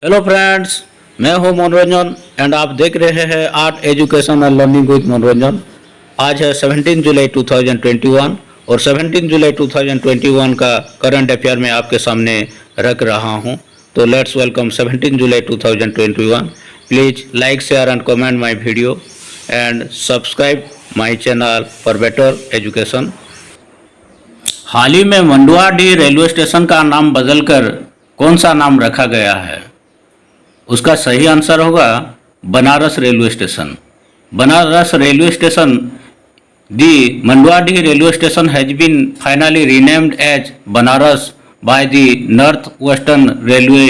Hello friends, मैं हूं मनोरंजन एंड आप देख रहे हैं art education and learning with मनोरंजन। आज है 17 जुलाई 2021 और 17 जुलाई 2021 का करंट अफेयर में आपके सामने रख रहा हूं। तो let's welcome 17 July 2021। Please like share and comment my video and subscribe my channel for better education. हाल ही में मंडुआडीह रेलवे स्टेशन का नाम बदलकर कौन सा नाम रखा गया है? उसका सही आंसर होगा Banaras railway station. Banaras railway station, the Manduadih railway station has been finally renamed as Banaras by the north western railway.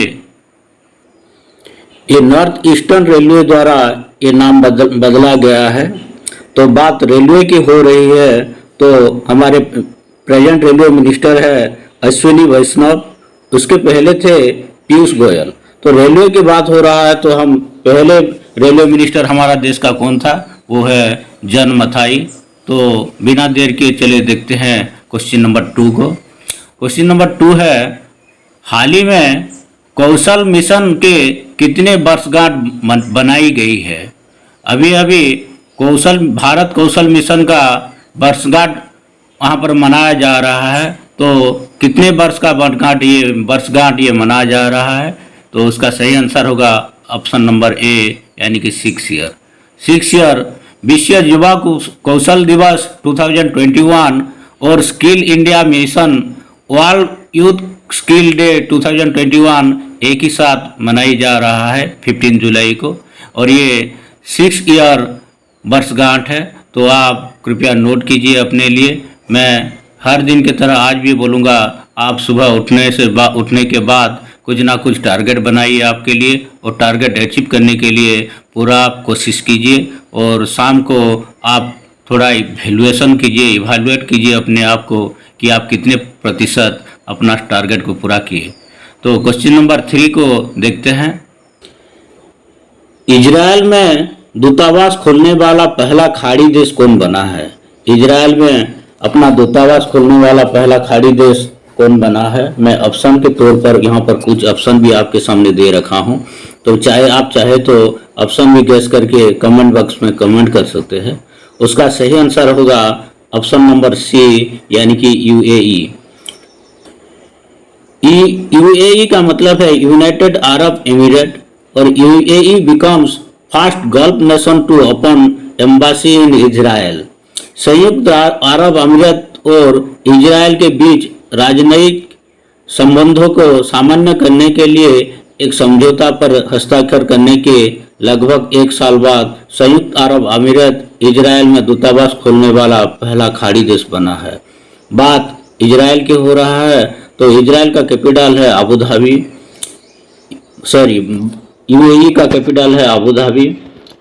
ये नॉर्थ ईस्टर्न रेलवे द्वारा ये नाम बदला गया है। तो बात रेलवे की हो रही है तो हमारे प्रेजेंट रेलवे मिनिस्टर है अश्विनी वैष्णव, उसके पहले थे पीयूष गोयल। तो रेलवे की बात हो रहा है तो हम पहले रेलवे मिनिस्टर हमारा देश का कौन था? वो है जन मथाई। तो बिना देर के चले देखते हैं क्वेश्चन नंबर 2 को। क्वेश्चन नंबर 2 है, हाल ही में कौशल मिशन के कितने वर्षगांठ बनाई गई है? अभी अभी भारत कौशल मिशन का वर्षगांठ वहाँ पर मनाया जा रहा है। तो कितने वर्ष का वर्षगांठ ये मनाया जा रहा है? तो उसका सही आंसर होगा ऑप्शन नंबर ए, यानी कि 6 ईयर। 6 ईयर विश्व युवा कौशल दिवस 2021 और skill India mission world youth skill day 2021 एक ही साथ मनाई जा रहा है 15 जुलाई को, और ये 6 ईयर वर्षगांठ है। तो आप कृपया नोट कीजिए अपने लिए। मैं हर दिन की तरह आज भी बोलूँगा, आप सुबह उठने के बाद कुछ ना कुछ टारगेट बनाइए आपके लिए, और टारगेट अचीव करने के लिए पूरा आप कोशिश कीजिए। और शाम को आप थोड़ा इवैल्यूएट कीजिए अपने आप को कि आप कितने प्रतिशत अपना टारगेट को पूरा किए। तो क्वेश्चन नंबर 3 को देखते हैं। इजराइल में दूतावास खोलने वाला पहला खाड़ी देश कौन बना है? इजराइल में अपना दूतावास खोलने वाला पहला खाड़ी देश कौन बना है? मैं ऑप्शन के तौर पर यहाँ पर कुछ ऑप्शन भी आपके सामने दे रखा हूँ। तो आप चाहे तो ऑप्शन भी गैस करके कमेंट बॉक्स में कमेंट कर सकते हैं। उसका सही आंसर होगा ऑप्शन नंबर सी, यानी कि यूएई। यूएई का मतलब है यूनाइटेड अरब एमिरेट, और UAE becomes first gulf nation to open embassy in Israel. संयुक्त अरब अमीरात और इजराइल के बीच राजनयिक संबंधों को सामान्य करने के लिए एक समझौता पर हस्ताक्षर करने के लगभग 1 साल बाद संयुक्त अरब अमीरात इजराइल में दूतावास खोलने वाला पहला खाड़ी देश बना है। बात इजराइल की हो रहा है तो इजराइल का कैपिटल है अबू धाबी, यूएई का कैपिटल है अबू धाबी।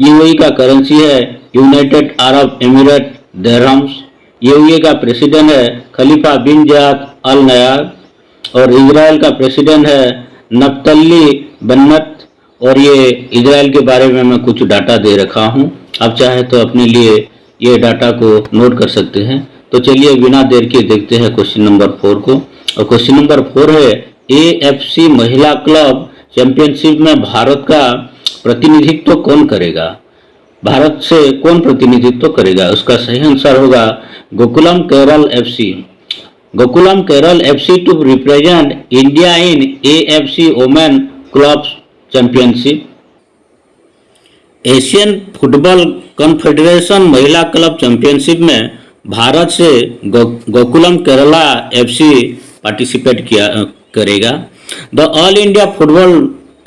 यूएई का करेंसी है United Arab emirate dirhams. UAE का प्रेसिडेंट है खलीफा बिन जायद अल नयान, और इजराइल का प्रेसिडेंट है नफ्तली बेन्नेट। और ये इजराइल के बारे में मैं कुछ डाटा दे रखा हूँ, आप चाहे तो अपने लिए ये डाटा को नोट कर सकते हैं। तो चलिए बिना देर के देखते हैं क्वेश्चन नंबर 4 को। और क्वेश्चन नंबर 4 है, एएफसी महिला क्लब चैंपियनशिप में भारत का प्रतिनिधित्व कौन करेगा? भारत से कौन प्रतिनिधित्व करेगा? उसका सही आंसर होगा Gokulam Kerala FC. Gokulam Kerala FC to represent India in AFC women club championship. Asian football confederation महिला क्लब चैंपियनशिप में भारत से गोकुलम केरला एफसी पार्टिसिपेट करेगा। The All India Football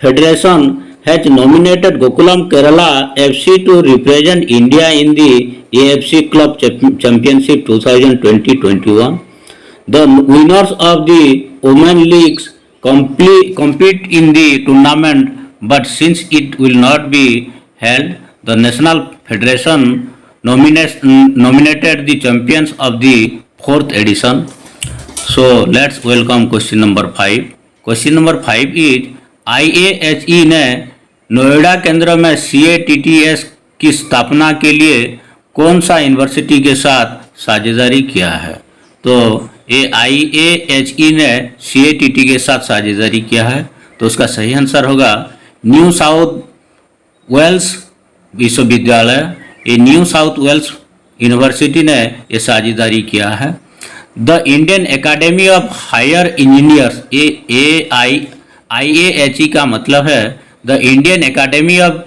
Federation has nominated Gokulam Kerala FC to represent India in the AFC Club Championship 2020-21. The winners of the Women Leagues compete in the tournament, but since it will not be held, the National Federation nominated the champions of the 4th edition. So let's welcome question number 5. Question number 5 is, IAHE ने नोएडा केंद्र में CATTS की स्थापना के लिए कौन सा university के साथ साझेदारी किया है? तो ये IAHE ने CATT के साथ साझेदारी किया है। तो उसका सही आंसर होगा न्यू साउथ वेल्स विश्वविद्यालय, ये न्यू साउथ वेल्स यूनिवर्सिटी ने ये साझेदारी किया है। The Indian Academy of Higher Engineers, a IAHE का मतलब है the Indian Academy of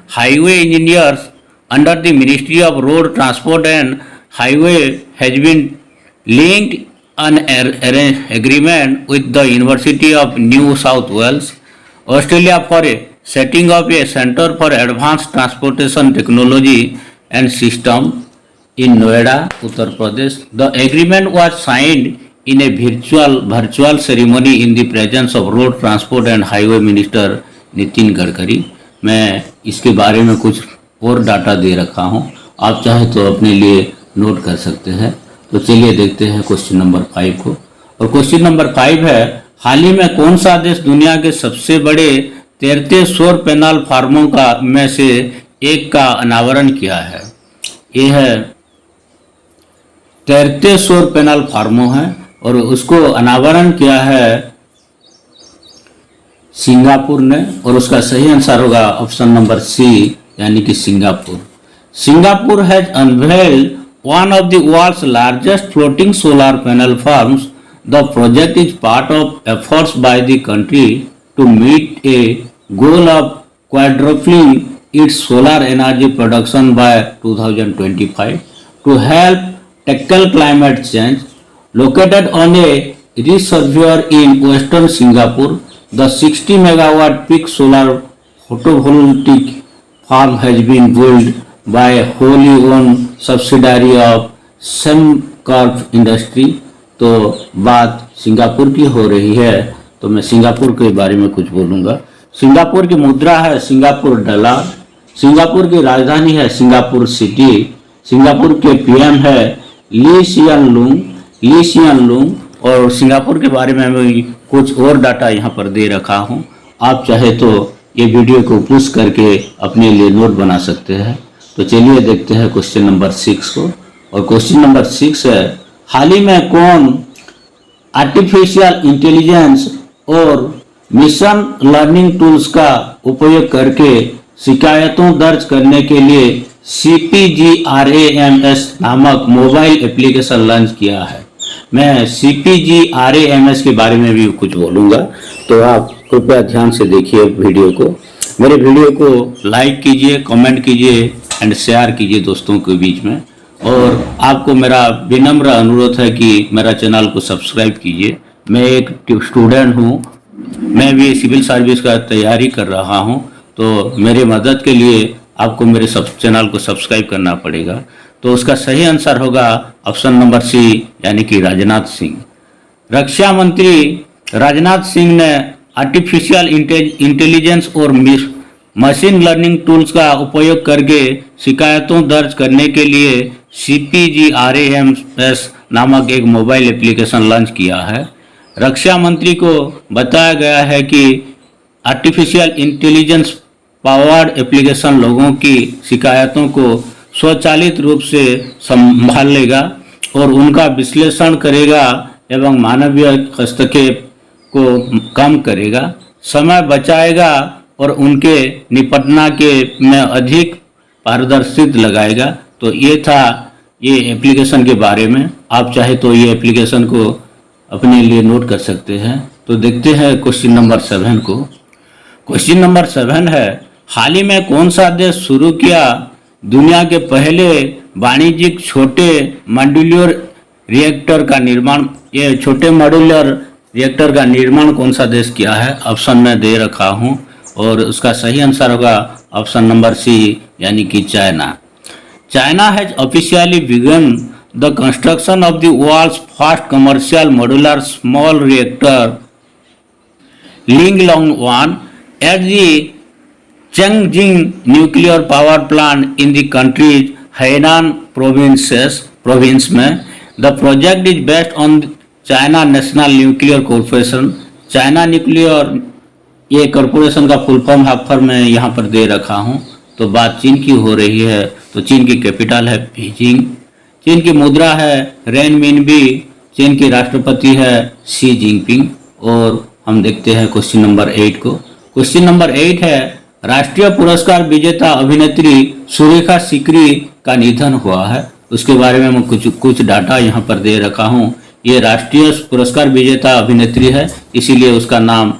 Highway Engineers under the Ministry of Road Transport and Highway has been linked an agreement with the University of New South Wales, Australia for a setting up a Center for Advanced Transportation Technology and System in Noida, Uttar Pradesh. The agreement was signed in a virtual ceremony in the presence of Road Transport and Highway Minister Nitin Gadkari. मैं इसके बारे में कुछ और data दे रखा हूँ, आप चाहे तो अपने लिए नोट कर सकते हैं। तो चलिए देखते हैं क्वेश्चन नंबर 5 को। और क्वेश्चन नंबर 5 है, हाल ही में कौन सा देश दुनिया के सबसे बड़े तैरते सौर पैनल फार्मों का में से एक का अनावरण किया है? ये है तैरते सौर पैनल फार्मों है और उसको अनावरण किया है सिंगापुर ने, और उसका सही आंसर होगा ऑप्शन नंबर सी यानी कि Singapore. Singapore has unveiled one of the world's largest floating solar panel farms. The project is part of efforts by the country to meet a goal of quadrupling its solar energy production by 2025 to help tackle climate change. Located on a reservoir in western Singapore, the 60 megawatt peak solar photovoltaic farm has been built by wholly owned subsidiary of Sembcorp Industry। तो बात Singapore की हो रही है तो मैं Singapore के बारे में कुछ बोलूँगा। सिंगापुर की मुद्रा है सिंगापुर डॉलर, सिंगापुर की राजधानी है सिंगापुर सिटी, सिंगापुर के PM है ली सियन लुंग, और सिंगापुर के बारे में मैं कुछ और डाटा यहाँ पर दे रखा हूँ, आप चाहे तो ये वीडियो को पुश करके अपने लिए नोट बना सकते हैं। तो चलिए देखते हैं क्वेश्चन नंबर 6 को। और क्वेश्चन नंबर 6 है, हाल ही में कौन आर्टिफिशियल इंटेलिजेंस और मिशन लर्निंग टूल्स का उपयोग करके शिकायतों दर्ज करने के लिए CPGRAMS नामक मोबाइल एप्लीकेशन लॉन्च किया है? मैं CPGRAMS के बारे में भी कुछ बोलूँगा, तो आप कृपया ध्यान से देखिए वीडियो को। मेरे वीडियो को लाइक कीजिए, कमेंट कीजिए एंड शेयर कीजिए दोस्तों के बीच में, और आपको मेरा विनम्र अनुरोध है कि मेरा चैनल को सब्सक्राइब कीजिए। मैं एक स्टूडेंट हूँ, मैं भी सिविल सर्विस का तैयारी कर रहा हूँ, तो मेरी मदद के लिए आपको मेरे चैनल को सब्सक्राइब करना पड़ेगा। तो उसका सही आंसर होगा ऑप्शन नंबर सी यानी कि राजनाथ सिंह। रक्षा मंत्री राजनाथ सिंह ने आर्टिफिशियल इंटेलिजेंस और मशीन लर्निंग टूल्स का उपयोग करके शिकायतों दर्ज करने के लिए CPGRAMS नामक एक मोबाइल एप्लीकेशन लॉन्च किया है। रक्षा मंत्री को बताया गया है कि आर्टिफिशियल इंटेलिजेंस पावर्ड एप्लीकेशन लोगों की शिकायतों को स्वचालित रूप से संभाल लेगा और उनका विश्लेषण करेगा एवं मानवीय हस्तक्षेप को कम करेगा, समय बचाएगा और उनके निपटना के में अधिक पारदर्शिता लगाएगा। तो ये था ये एप्लीकेशन के बारे में, आप चाहे तो ये एप्लीकेशन को अपने लिए नोट कर सकते हैं। तो देखते हैं क्वेश्चन नंबर 7 को। क्वेश्चन नंबर 7 है, हाल ही में कौन सा देश शुरू किया दुनिया के पहले वाणिज्यिक छोटे मॉड्यूलर रिएक्टर का निर्माण? ये छोटे मॉड्यूलर रिएक्टर का निर्माण कौन सा देश किया है? ऑप्शन में दे रखा हूँ और उसका सही आंसर होगा ऑप्शन नंबर सी यानी कि China. China has officially begun the construction of the world's first commercial modular small reactor Linglong 1 at the Changjiang nuclear power plant in the countries Hainan province में। The project is based on China National Nuclear Corporation. China Nuclear ये corporation का full form half form मैं यहाँ पर दे रखा हूँ। तो बात चीन की हो रही है, तो चीन की कैपिटल है बीजिंग, चीन की मुद्रा है रेनमिनबी, चीन के राष्ट्रपति है शी जिनपिंग। और हम देखते हैं क्वेश्चन नंबर 8 को। क्वेश्चन नंबर 8 है, राष्ट्रीय पुरस्कार विजेता अभिनेत्री सुरेखा सिकरी का निधन हुआ है। उसके बारे में मैं कुछ डाटा यहाँ पर दे रखा हूँ। ये राष्ट्रीय पुरस्कार विजेता अभिनेत्री है, इसीलिए उसका नाम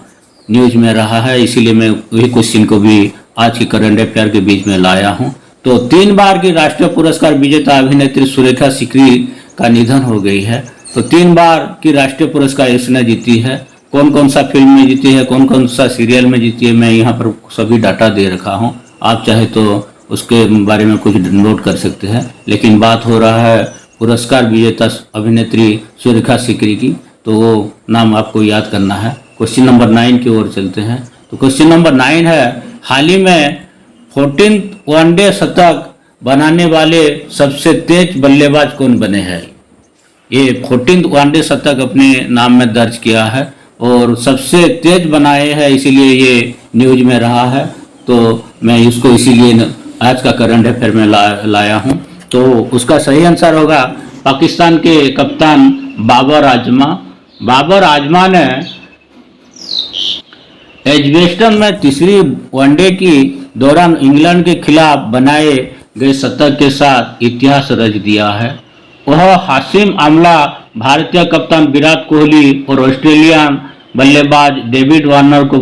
न्यूज में रहा है, इसीलिए मैं वही क्वेश्चन को भी आज की करंट अफेयर के बीच में लाया हूँ। तो 3 बार की राष्ट्रीय पुरस्कार विजेता अभिनेत्री सुरेखा सिकरी का निधन हो गई है। तो 3 बार की राष्ट्रीय पुरस्कार इसने जीती है। कौन कौन सा फिल्म में जीती है, कौन कौन सा सीरियल में जीती है, मैं यहाँ पर सभी डाटा दे रखा हूँ। आप चाहे तो उसके बारे में कुछ नोट कर सकते हैं, लेकिन बात हो रहा है पुरस्कार विजेता अभिनेत्री सुरेखा सिकरी की, तो वो नाम आपको याद करना है। क्वेश्चन नंबर 9 की ओर चलते हैं। तो क्वेश्चन नंबर 9 है, हाल ही में 14 वनडे शतक बनाने वाले सबसे तेज बल्लेबाज कौन बने हैं? ये 14 वनडे शतक अपने नाम में दर्ज किया है और सबसे तेज बनाए हैं, इसीलिए ये न्यूज में रहा है। तो मैं इसको इसीलिए आज का करंट अफेयर में लाया हूँ। तो उसका सही आंसर होगा पाकिस्तान के कप्तान बाबर आजमा। बाबर आजमा ने एजबेस्टन में तीसरी वनडे की दौरान इंग्लैंड के खिलाफ बनाए गए शतक के साथ इतिहास रच दिया है। वह हाशिम आमला, भारतीय कप्तान विराट कोहली और ऑस्ट्रेलियन बल्लेबाज डेविड वार्नर को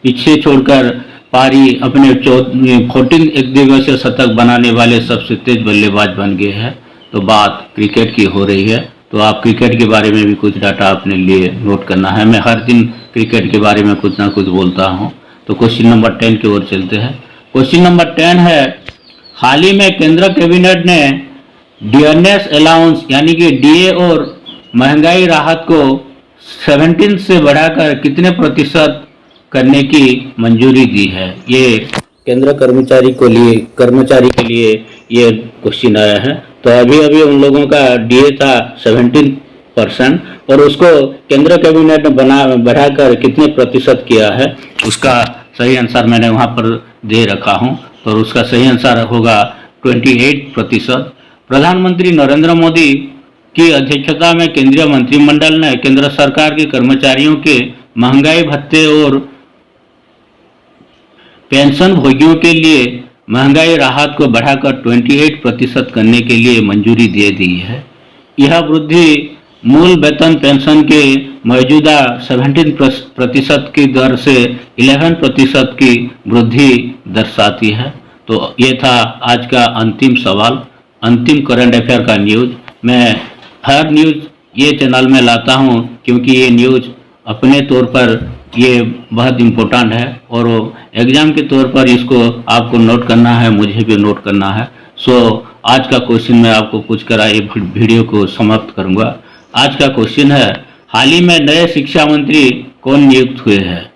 पीछे छोड़कर पारी अपने 14 एकदिवसीय शतक बनाने वाले सबसे तेज बल्लेबाज बन गए हैं। तो बात क्रिकेट की हो रही है, तो आप क्रिकेट के बारे में भी कुछ डाटा अपने लिए नोट करना है। मैं हर दिन क्रिकेट के बारे में कुछ ना कुछ बोलता हूँ। तो क्वेश्चन नंबर 10 की ओर चलते हैं। क्वेश्चन नंबर 10 है, हाल ही में केंद्र कैबिनेट ने डियरनेस अलाउंस यानी कि डीए और महंगाई राहत को 17 से बढ़ाकर कितने प्रतिशत करने की मंजूरी दी है? ये केंद्र कर्मचारी के लिए ये क्वेश्चन आया है। तो अभी अभी उन लोगों का डीए था 17% और उसको केंद्र कैबिनेट ने बढ़ाकर कितने प्रतिशत किया है, उसका सही आंसर मैंने वहाँ पर दे रखा हूँ। तो उसका सही आंसर होगा 28%। प्रधानमंत्री नरेंद्र मोदी की अध्यक्षता में केंद्रीय मंत्रिमंडल ने केंद्र सरकार के कर्मचारियों के महंगाई भत्ते और पेंशन भोगियों के लिए महंगाई राहत को बढ़ाकर 28% करने के लिए मंजूरी दे दी है। यह वृद्धि मूल वेतन पेंशन के मौजूदा 17% की दर से 11% की वृद्धि दर्शाती है। तो ये था आज का अंतिम सवाल, अंतिम करंट अफेयर का न्यूज। मैं हर न्यूज ये चैनल में लाता हूँ क्योंकि ये न्यूज अपने तौर पर ये बहुत इम्पोर्टेंट है और एग्जाम के तौर पर इसको आपको नोट करना है, मुझे भी नोट करना है। सो आज का क्वेश्चन मैं आपको पूछ कर ये वीडियो को समाप्त करूँगा। आज का क्वेश्चन है, हाल ही में नए शिक्षा मंत्री कौन नियुक्त हुए हैं?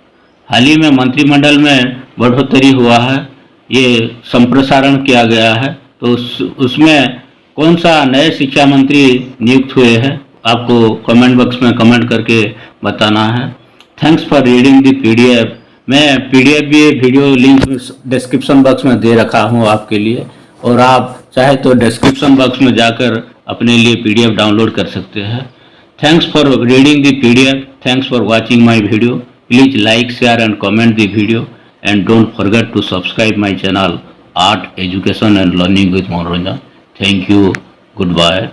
हाल ही में मंत्रिमंडल में बढ़ोतरी हुआ है, ये संप्रसारण किया गया है, तो उसमें कौन सा नए शिक्षा मंत्री नियुक्त हुए हैं? आपको कमेंट बॉक्स में कमेंट करके बताना है। Thanks for reading the PDF. मैं पीडीएफ भी वीडियो लिंक डिस्क्रिप्शन बॉक्स में दे रखा हूँ आपके लिए, और आप चाहे तो डिस्क्रिप्शन बॉक्स में जाकर अपने लिए पीडीएफ डाउनलोड कर सकते हैं। Thanks for reading the PDF, thanks for watching my video. Please like, share and comment the video and don't forget to subscribe my channel Art Education and Learning with Manoranjan. Thank you. Goodbye.